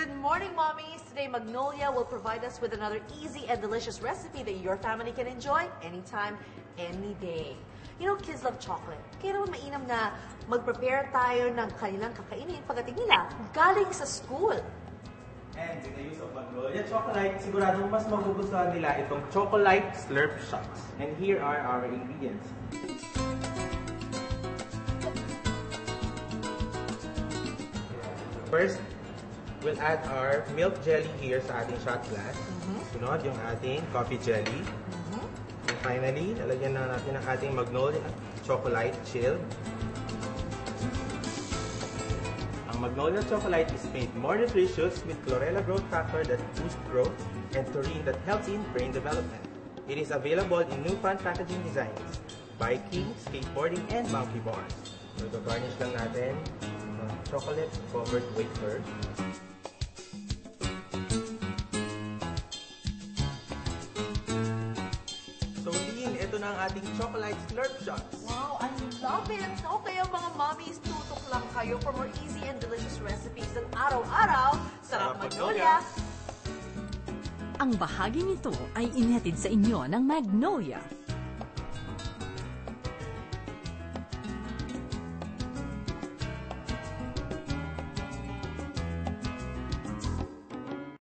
Good morning, mommies! Today, Magnolia will provide us with another easy and delicious recipe that your family can enjoy anytime, any day. You know, kids love chocolate. Kaya naman mainam na mag-prepare tayo ng kanilang kakainin pagdating nila galing sa school. And with the use of Magnolia Chocolate, siguradong mas magugustuhan nila itong Chocolate Slurp Shots. And here are our ingredients. First, we'll add our milk jelly here sa ating shot glass. Sunod, yung ating coffee jelly. And finally, lalagyan na natin ang ating Magnolia Chocolate Chilled. Ang Magnolia Chocolate is made more nutritious with chlorella growth factor that boosts growth and taurine that helps in brain development. It is available in new fun packaging designs, biking, skateboarding, and monkey bars. So, garnish lang natin ng chocolate-covered wafer. So, Lynn, ito na ang ating chocolate slurp shots. Wow, I love it! So, kaya mga mommies, tutok lang kayo for more easy and delicious recipes ng araw-araw. Sarap Magnolia! Ang bahaging ito ay inhatid sa inyo ng Magnolia.